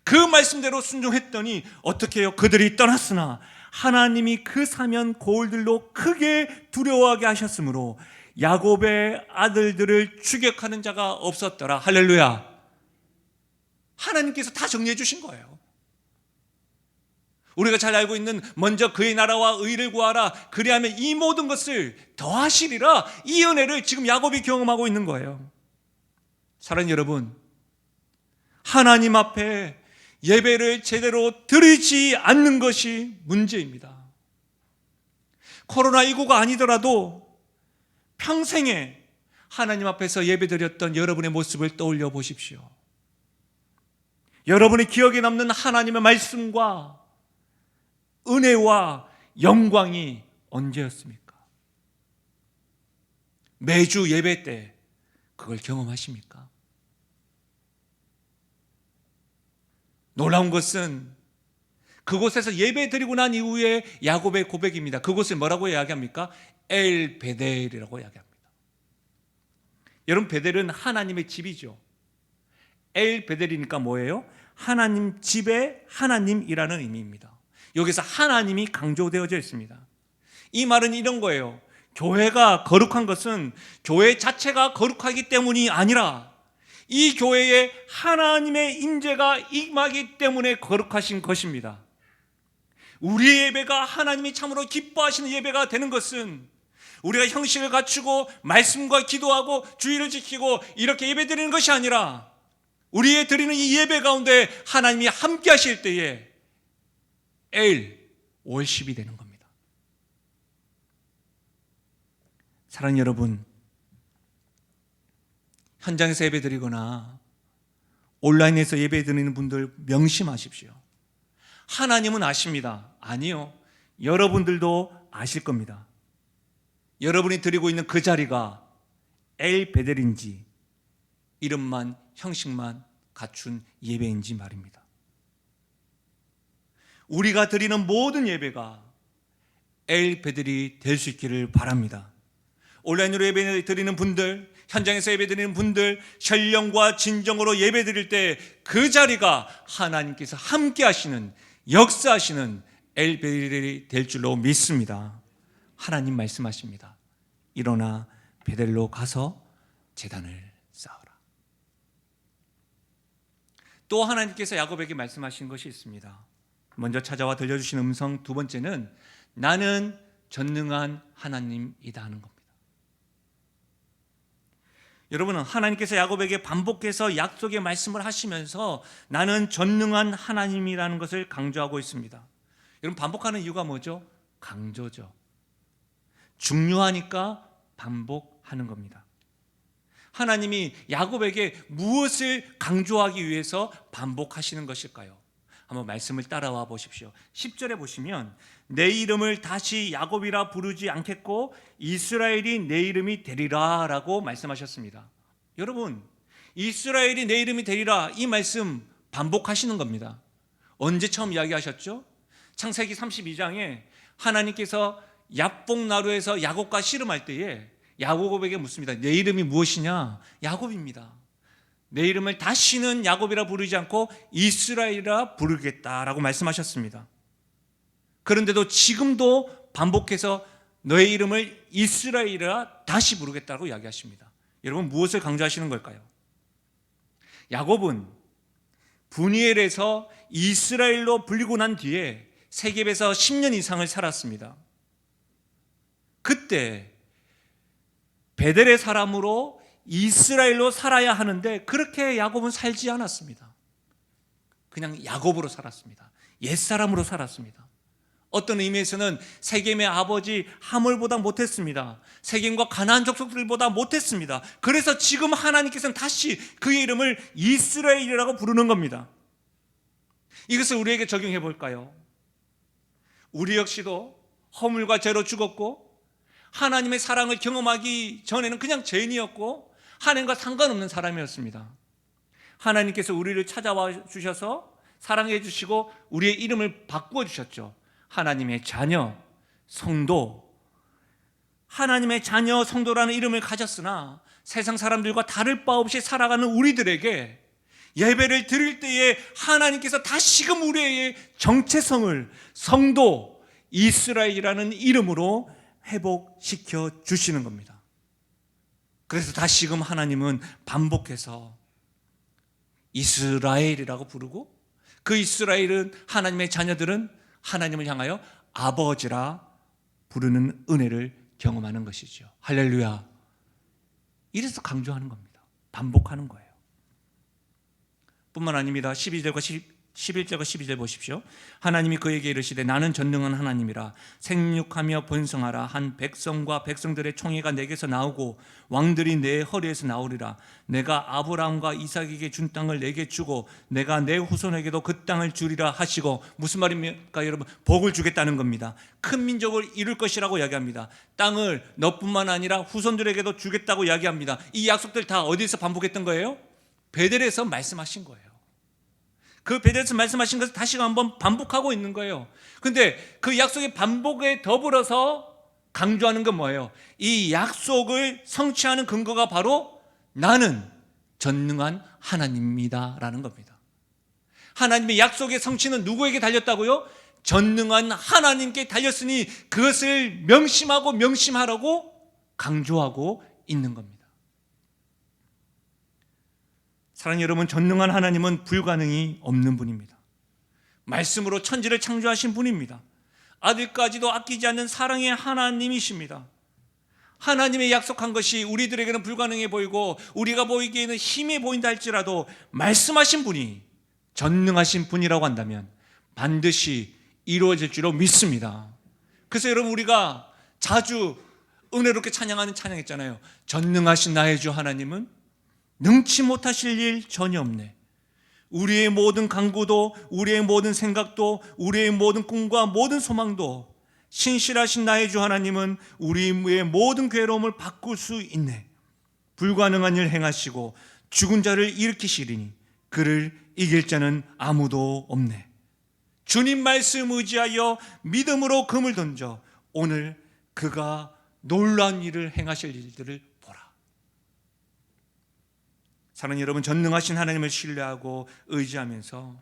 그 말씀대로 순종했더니 어떻게 해요? 그들이 떠났으나 하나님이 그 사면 고울들로 크게 두려워하게 하셨으므로 야곱의 아들들을 추격하는 자가 없었더라. 할렐루야. 하나님께서 다 정리해 주신 거예요. 우리가 잘 알고 있는 먼저 그의 나라와 의를 구하라 그리하면 이 모든 것을 더하시리라, 이 은혜를 지금 야곱이 경험하고 있는 거예요. 사랑하는 여러분, 하나님 앞에 예배를 제대로 드리지 않는 것이 문제입니다. 코로나19가 아니더라도 평생에 하나님 앞에서 예배드렸던 여러분의 모습을 떠올려 보십시오. 여러분의 기억에 남는 하나님의 말씀과 은혜와 영광이 언제였습니까? 매주 예배 때 그걸 경험하십니까? 놀라운 것은 그곳에서 예배 드리고 난 이후에 야곱의 고백입니다. 그곳을 뭐라고 이야기합니까? 엘 베델이라고 이야기합니다. 여러분, 베델은 하나님의 집이죠. 엘 베델이니까 뭐예요? 하나님 집의 하나님이라는 의미입니다. 여기서 하나님이 강조되어져 있습니다. 이 말은 이런 거예요. 교회가 거룩한 것은 교회 자체가 거룩하기 때문이 아니라 이 교회에 하나님의 임재가 임하기 때문에 거룩하신 것입니다. 우리의 예배가 하나님이 참으로 기뻐하시는 예배가 되는 것은 우리가 형식을 갖추고 말씀과 기도하고 주의를 지키고 이렇게 예배드리는 것이 아니라 우리의 드리는 이 예배 가운데 하나님이 함께 하실 때에 월십이 되는 겁니다. 사랑하는 여러분, 현장에서 예배드리거나 온라인에서 예배드리는 분들 명심하십시오. 하나님은 아십니다. 아니요, 여러분들도 아실 겁니다. 여러분이 드리고 있는 그 자리가 엘 베델인지 이름만 형식만 갖춘 예배인지 말입니다. 우리가 드리는 모든 예배가 엘 베델이 될 수 있기를 바랍니다. 온라인으로 예배 드리는 분들, 현장에서 예배 드리는 분들, 신령과 진정으로 예배 드릴 때 그 자리가 하나님께서 함께 하시는, 역사하시는 엘 베델이 될 줄로 믿습니다. 하나님 말씀하십니다. 일어나 베델로 가서 제단을 쌓으라. 또 하나님께서 야곱에게 말씀하신 것이 있습니다. 먼저 찾아와 들려주신 음성, 두 번째는 나는 전능한 하나님이다 하는 겁니다. 여러분은 하나님께서 야곱에게 반복해서 약속의 말씀을 하시면서 나는 전능한 하나님이라는 것을 강조하고 있습니다. 여러분, 반복하는 이유가 뭐죠? 강조죠. 중요하니까 반복하는 겁니다. 하나님이 야곱에게 무엇을 강조하기 위해서 반복하시는 것일까요? 한번 말씀을 따라와 보십시오. 10절에 보시면 내 이름을 다시 야곱이라 부르지 않겠고 이스라엘이 내 이름이 되리라 라고 말씀하셨습니다. 여러분, 이스라엘이 내 이름이 되리라, 이 말씀 반복하시는 겁니다. 언제 처음 이야기하셨죠? 창세기 32장에 하나님께서 야복나루에서 야곱과 씨름할 때에 야곱에게 묻습니다. 내 이름이 무엇이냐? 야곱입니다. 내 이름을 다시는 야곱이라 부르지 않고 이스라엘이라 부르겠다라고 말씀하셨습니다. 그런데도 지금도 반복해서 너의 이름을 이스라엘이라 다시 부르겠다고 이야기하십니다. 여러분, 무엇을 강조하시는 걸까요? 야곱은 브니엘에서 이스라엘로 불리고 난 뒤에 세겜에서 10년 이상을 살았습니다. 그때 베델의 사람으로 이스라엘로 살아야 하는데 그렇게 야곱은 살지 않았습니다. 그냥 야곱으로 살았습니다. 옛사람으로 살았습니다. 어떤 의미에서는 세겜의 아버지 하몰보다 못했습니다. 세겜과 가나안 족속들보다 못했습니다. 그래서 지금 하나님께서는 다시 그의 이름을 이스라엘이라고 부르는 겁니다. 이것을 우리에게 적용해 볼까요? 우리 역시도 허물과 죄로 죽었고 하나님의 사랑을 경험하기 전에는 그냥 죄인이었고 하나님과 상관없는 사람이었습니다. 하나님께서 우리를 찾아와 주셔서 사랑해 주시고 우리의 이름을 바꾸어 주셨죠. 하나님의 자녀, 성도. 하나님의 자녀, 성도라는 이름을 가졌으나 세상 사람들과 다를 바 없이 살아가는 우리들에게 예배를 드릴 때에 하나님께서 다시금 우리의 정체성을 성도, 이스라엘이라는 이름으로 회복시켜 주시는 겁니다. 그래서 다시금 하나님은 반복해서 이스라엘이라고 부르고 그 이스라엘은 하나님의 자녀들은 하나님을 향하여 아버지라 부르는 은혜를 경험하는 것이죠. 할렐루야. 이래서 강조하는 겁니다. 반복하는 거예요. 뿐만 아닙니다. 11절과 12절 보십시오. 하나님이 그에게 이르시되 나는 전능한 하나님이라 생육하며 번성하라. 한 백성과 백성들의 총회가 내게서 나오고 왕들이 내 허리에서 나오리라. 내가 아브라함과 이삭에게 준 땅을 내게 주고 내가 내 후손에게도 그 땅을 주리라 하시고, 무슨 말입니까 여러분? 복을 주겠다는 겁니다. 큰 민족을 이룰 것이라고 이야기합니다. 땅을 너뿐만 아니라 후손들에게도 주겠다고 이야기합니다. 이 약속들 다 어디서 반복했던 거예요? 베델에서 말씀하신 거예요. 그 베델에서 말씀하신 것을 다시 한번 반복하고 있는 거예요. 그런데 그 약속의 반복에 더불어서 강조하는 건 뭐예요? 이 약속을 성취하는 근거가 바로 나는 전능한 하나님입니다라는 겁니다. 하나님의 약속의 성취는 누구에게 달렸다고요? 전능한 하나님께 달렸으니 그것을 명심하고 명심하라고 강조하고 있는 겁니다. 사랑하는 여러분, 전능한 하나님은 불가능이 없는 분입니다. 말씀으로 천지를 창조하신 분입니다. 아들까지도 아끼지 않는 사랑의 하나님이십니다. 하나님의 약속한 것이 우리들에게는 불가능해 보이고 우리가 보이기에는 힘이 보인다 할지라도 말씀하신 분이 전능하신 분이라고 한다면 반드시 이루어질 줄로 믿습니다. 그래서 여러분, 우리가 자주 은혜롭게 찬양하는 찬양 있잖아요. 전능하신 나의 주 하나님은 능치 못하실 일 전혀 없네. 우리의 모든 간구도, 우리의 모든 생각도, 우리의 모든 꿈과 모든 소망도 신실하신 나의 주 하나님은 우리의 모든 괴로움을 바꿀 수 있네. 불가능한 일 행하시고 죽은 자를 일으키시리니 그를 이길 자는 아무도 없네. 주님 말씀 의지하여 믿음으로 금을 던져 오늘 그가 놀라운 일을 행하실 일들을 보라. 사랑하는 여러분, 전능하신 하나님을 신뢰하고 의지하면서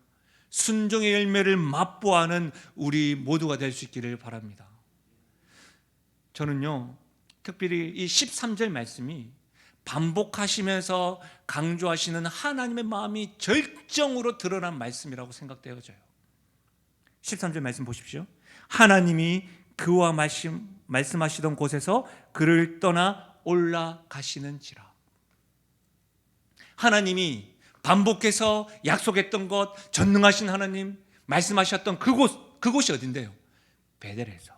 순종의 열매를 맛보아하는 우리 모두가 될 수 있기를 바랍니다. 저는요, 특별히 이 13절 말씀이 반복하시면서 강조하시는 하나님의 마음이 절정으로 드러난 말씀이라고 생각되어져요. 13절 말씀 보십시오. 하나님이 그와 말씀하시던 곳에서 그를 떠나 올라가시는지라. 하나님이 반복해서 약속했던 것, 전능하신 하나님 말씀하셨던 그곳이 어딘데요? 베델에서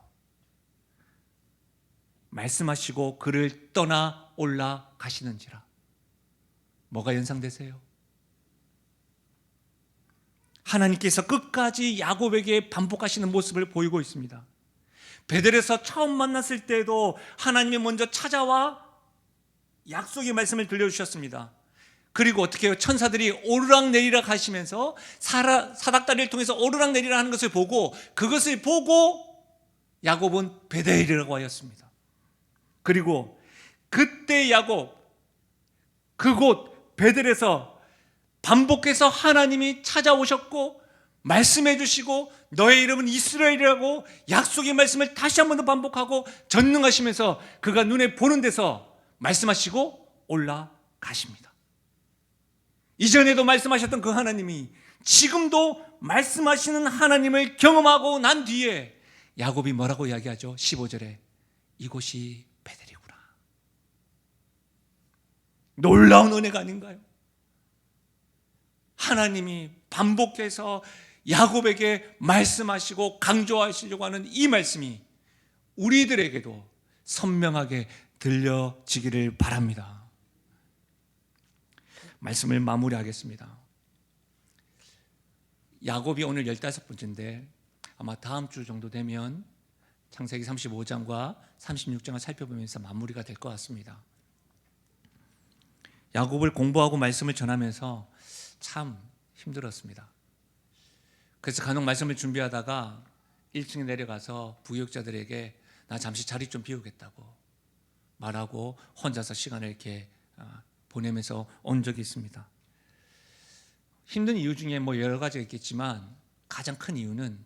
말씀하시고 그를 떠나 올라가시는지라. 뭐가 연상되세요? 하나님께서 끝까지 야곱에게 반복하시는 모습을 보이고 있습니다. 베델에서 처음 만났을 때도 하나님이 먼저 찾아와 약속의 말씀을 들려주셨습니다. 그리고 어떻게 해요? 천사들이 오르락내리락 하시면서 사닥다리를 통해서 오르락내리락 하는 것을 보고, 그것을 보고 야곱은 베델이라고 하였습니다. 그리고 그때 야곱, 그곳 베델에서 반복해서 하나님이 찾아오셨고 말씀해 주시고 너의 이름은 이스라엘이라고 약속의 말씀을 다시 한 번 더 반복하고 전능하시면서 그가 눈에 보는 데서 말씀하시고 올라가십니다. 이전에도 말씀하셨던 그 하나님이 지금도 말씀하시는 하나님을 경험하고 난 뒤에 야곱이 뭐라고 이야기하죠? 15절에 이곳이 베델이구나. 놀라운 은혜가 아닌가요? 하나님이 반복해서 야곱에게 말씀하시고 강조하시려고 하는 이 말씀이 우리들에게도 선명하게 들려지기를 바랍니다. 말씀을 마무리하겠습니다. 야곱이 오늘 15번째인데 아마 다음 주 정도 되면 창세기 35장과 36장을 살펴보면서 마무리가 될 것 같습니다. 야곱을 공부하고 말씀을 전하면서 참 힘들었습니다. 그래서 간혹 말씀을 준비하다가 1층에 내려가서 부역자들에게 나 잠시 자리 좀 비우겠다고 말하고 혼자서 시간을 이렇게 보내면서 온 적이 있습니다. 힘든 이유 중에 뭐 여러 가지가 있겠지만 가장 큰 이유는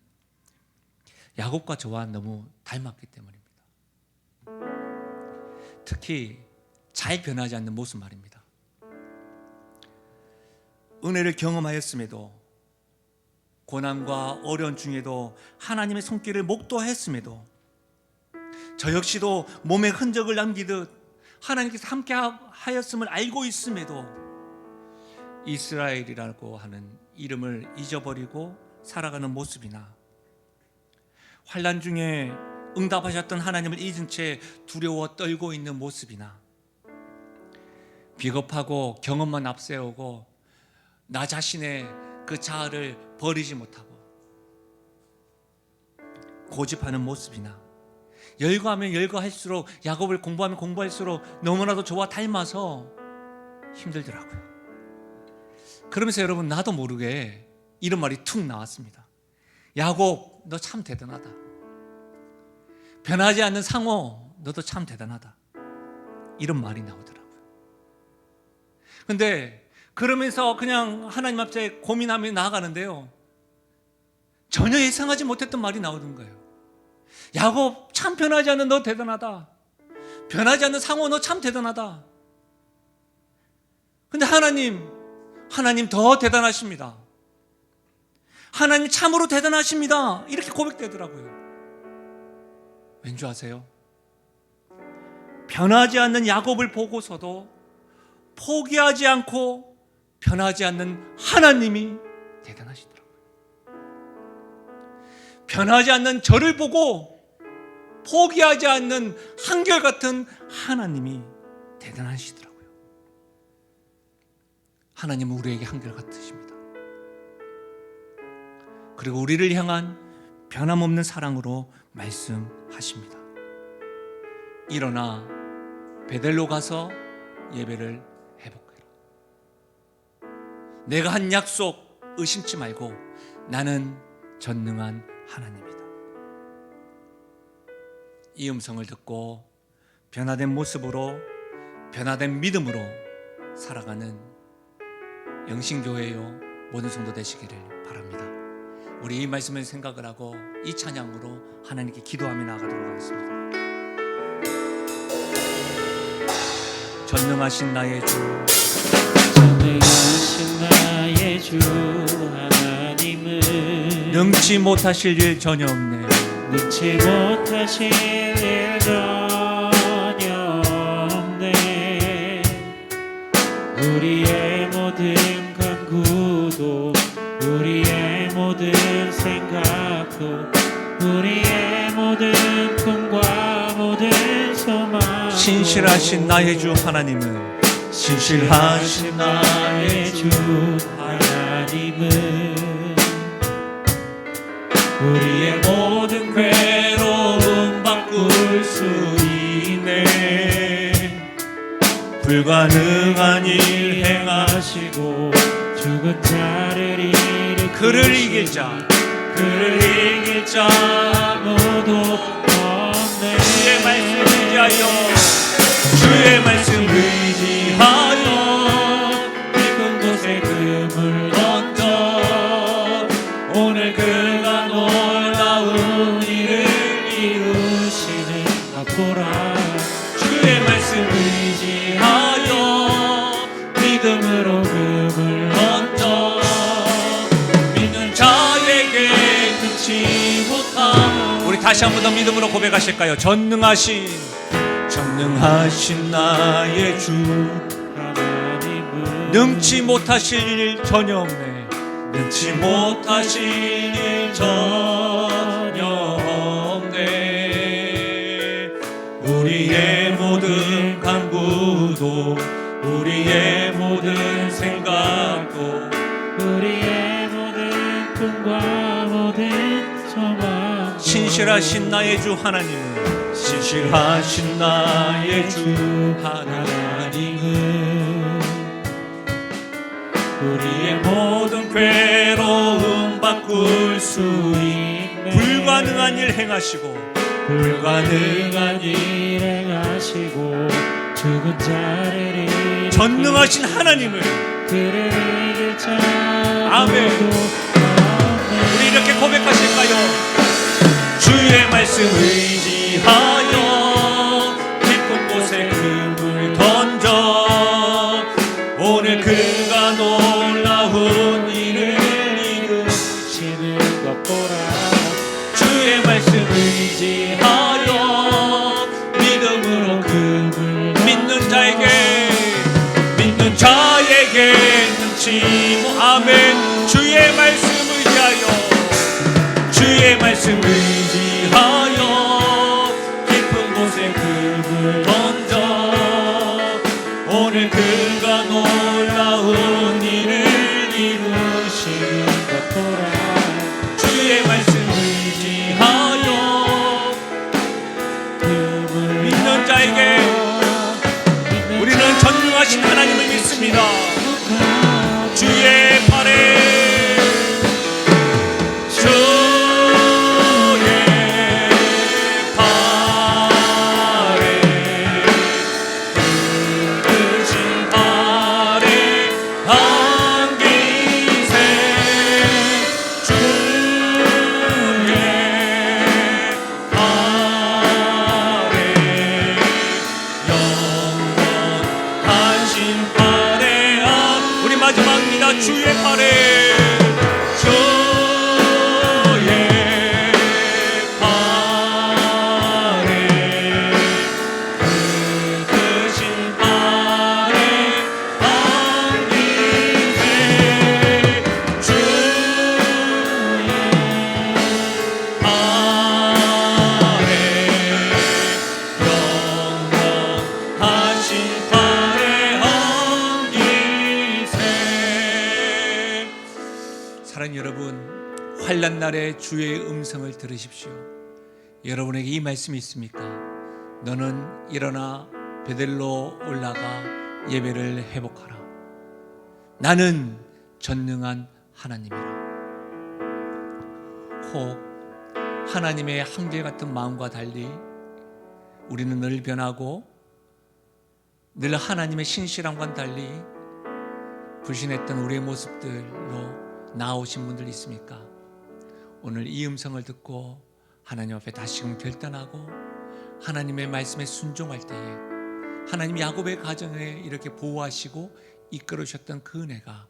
야곱과 저와 너무 닮았기 때문입니다. 특히 잘 변하지 않는 모습 말입니다. 은혜를 경험하였음에도, 고난과 어려운 중에도 하나님의 손길을 목도했음에도, 저 역시도 몸에 흔적을 남기듯 하나님께서 함께 하였음을 알고 있음에도 이스라엘이라고 하는 이름을 잊어버리고 살아가는 모습이나, 환난 중에 응답하셨던 하나님을 잊은 채 두려워 떨고 있는 모습이나, 비겁하고 경험만 앞세우고 나 자신의 그 자아를 버리지 못하고 고집하는 모습이나, 열거하면 열거할수록, 야곱을 공부하면 공부할수록 너무나도 저와 닮아서 힘들더라고요. 그러면서 여러분, 나도 모르게 이런 말이 툭 나왔습니다. 야곱, 너 참 대단하다. 변하지 않는 상호, 너도 참 대단하다. 이런 말이 나오더라고요. 근데 그러면서 그냥 하나님 앞에 고민하며 나아가는데요, 전혀 예상하지 못했던 말이 나오는 거예요. 야곱 참 변하지 않는 너 대단하다. 변하지 않는 상호 너 참 대단하다. 근데 하나님 더 대단하십니다. 하나님 참으로 대단하십니다. 이렇게 고백되더라고요. 왠지 아세요? 변하지 않는 야곱을 보고서도 포기하지 않고 변하지 않는 하나님이 대단하시더라고요. 변하지 않는 저를 보고 포기하지 않는 한결같은 하나님이 대단하시더라고요. 하나님은 우리에게 한결같으십니다. 그리고 우리를 향한 변함없는 사랑으로 말씀하십니다. 일어나 베델로 가서 예배를 회복해라. 내가 한 약속 의심치 말고 나는 전능한 하나님이다. 이 음성을 듣고 변화된 모습으로, 변화된 믿음으로 살아가는 영신교회요 모든 성도 되시기를 바랍니다. 우리 이 말씀을 생각을 하고 이 찬양으로 하나님께 기도하며 나아가도록 하겠습니다. 전능하신 나의 주, 전능하신 나의 주 하나님은 능치 못하실 일 전혀 없네. 능치 못하실 일 전혀 없네. 우리의 모든 간구도, 우리의 모든 생각도, 우리의 모든 꿈과 모든 소망, 신실하신 나의 주 하나님은, 신실하신 나의 주 하나님은 우리의 모든 괴로움 바꿀 수 있네. 불가능한 일 행하시고 죽은 자를 일으키시니 그를 이길 자, 그를 이길 자 아무도 없네. 주의 말씀 의지하여, 주의 말씀 의지하여 깊은 곳에 금을 던져 오늘 그가 놀라운 일을 이루시는 것 보라. 주의 말씀 의지하여 믿음으로 금을 던져 믿는 자에게 끊지 못함. 우리 다시 한 번 더 믿음으로 고백하실까요? 전능하신 나의 주 하나님은 능치 못하실 일 전혀 없네. 능치 못하실 일 전혀 없네. 우리의 모든 간구도, 우리의 모든 생각도, 우리의 모든 꿈과 모든 소망, 신실하신 나의 주 하나님은, 신실하신 나의 주 하나님은 우리의 모든 괴로움 바꿀 수 있네. 불가능한 일 행하시고, 불가능한 일 행하시고 죽은 자를 일으키시니 전능하신 하나님을, 그를 이길 자 아멘. 아무도 없네. 우리 이렇게 고백하실까요? 주의 말씀 의지하여 깊은 곳에 금을 던져 오늘 그가 놀라운 일을 이루시는 것 보라. 주의 말씀 의지하여 믿음으로 금을 믿는 자에게 능치 못. 아멘. 주의 말씀 의지하여, 주의 말씀 의지하여 깊은 곳에 금을 던져 오늘 그가 놀라운 일을 이루시는 것 보라. 주의 말씀 의지하여 환난 날에 주의 음성을 들으십시오. 여러분에게 이 말씀이 있습니까? 너는 일어나 베델로 올라가 예배를 회복하라. 나는 전능한 하나님이라. 혹 하나님의 한결같은 마음과 달리 우리는 늘 변하고 늘 하나님의 신실함과는 달리 불신했던 우리의 모습들로 나오신 분들 있습니까? 오늘 이 음성을 듣고 하나님 앞에 다시금 결단하고 하나님의 말씀에 순종할 때에 하나님 야곱의 가정에 이렇게 보호하시고 이끌어 주셨던 그 은혜가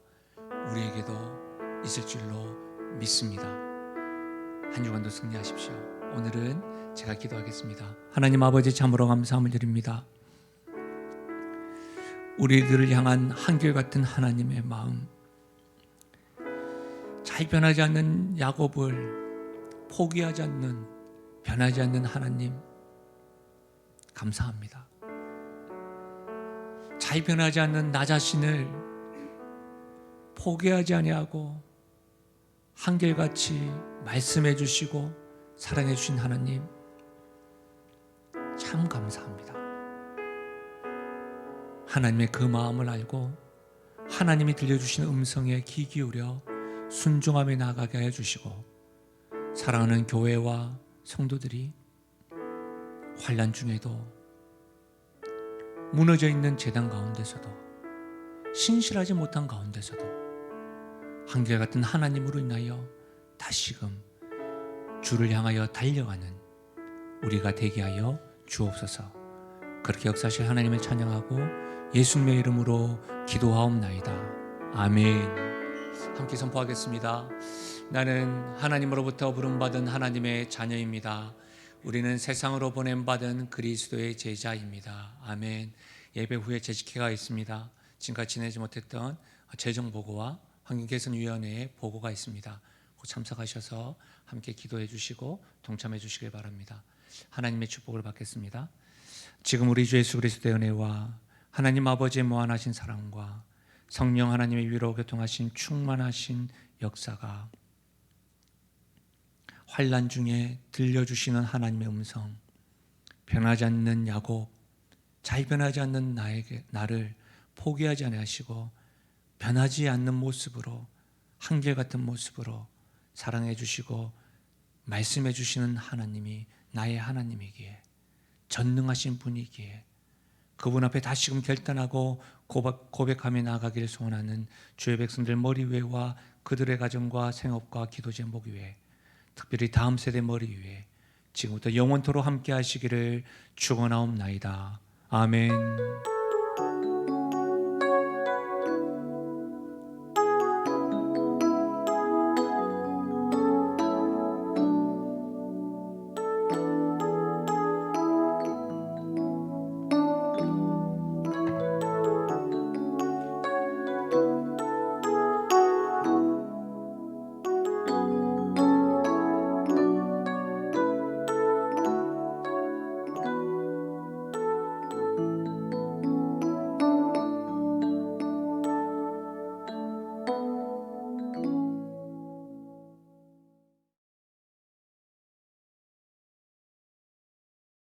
우리에게도 있을 줄로 믿습니다. 한 주간도 승리하십시오. 오늘은 제가 기도하겠습니다. 하나님 아버지, 참으로 감사함을 드립니다. 우리들을 향한 한결같은 하나님의 마음, 잘 변하지 않는 야곱을 포기하지 않는, 변하지 않는 하나님 감사합니다. 잘 변하지 않는 나 자신을 포기하지 아니하고 한결같이 말씀해 주시고 사랑해 주신 하나님 참 감사합니다. 하나님의 그 마음을 알고 하나님이 들려주신 음성에 귀 기울여 순종하며 나아가게 하여 주시고, 사랑하는 교회와 성도들이 환난 중에도 무너져 있는 재단 가운데서도 신실하지 못한 가운데서도 한결같은 하나님으로 인하여 다시금 주를 향하여 달려가는 우리가 되게 하여 주옵소서. 그렇게 역사하실 하나님을 찬양하고 예수님의 이름으로 기도하옵나이다. 아멘. 함께 선포하겠습니다. 나는 하나님으로부터 부름받은 하나님의 자녀입니다. 우리는 세상으로 보냄받은 그리스도의 제자입니다. 아멘. 예배 후에 재직회가 있습니다. 지금까지 지내지 못했던 재정보고와 환경개선위원회의 보고가 있습니다. 꼭 참석하셔서 함께 기도해 주시고 동참해 주시길 바랍니다. 하나님의 축복을 받겠습니다. 지금 우리 주 예수 그리스도의 은혜와 하나님 아버지의 무한하신 사랑과 성령 하나님의 위로 교통하신 충만하신 역사가 환난 중에 들려주시는 하나님의 음성, 변하지 않는 야곱, 잘 변하지 않는 나를 포기하지 아니하시고 변하지 않는 모습으로, 한결같은 모습으로 사랑해 주시고 말씀해 주시는 하나님이 나의 하나님이기에, 전능하신 분이기에 그분 앞에 다시금 결단하고 고백하며 나아가기를 소원하는 주의 백성들 머리 위에와 그들의 가정과 생업과 기도 제목 위에, 특별히 다음 세대 머리 위에 지금부터 영원토록 함께 하시기를 축원하옵나이다. 아멘.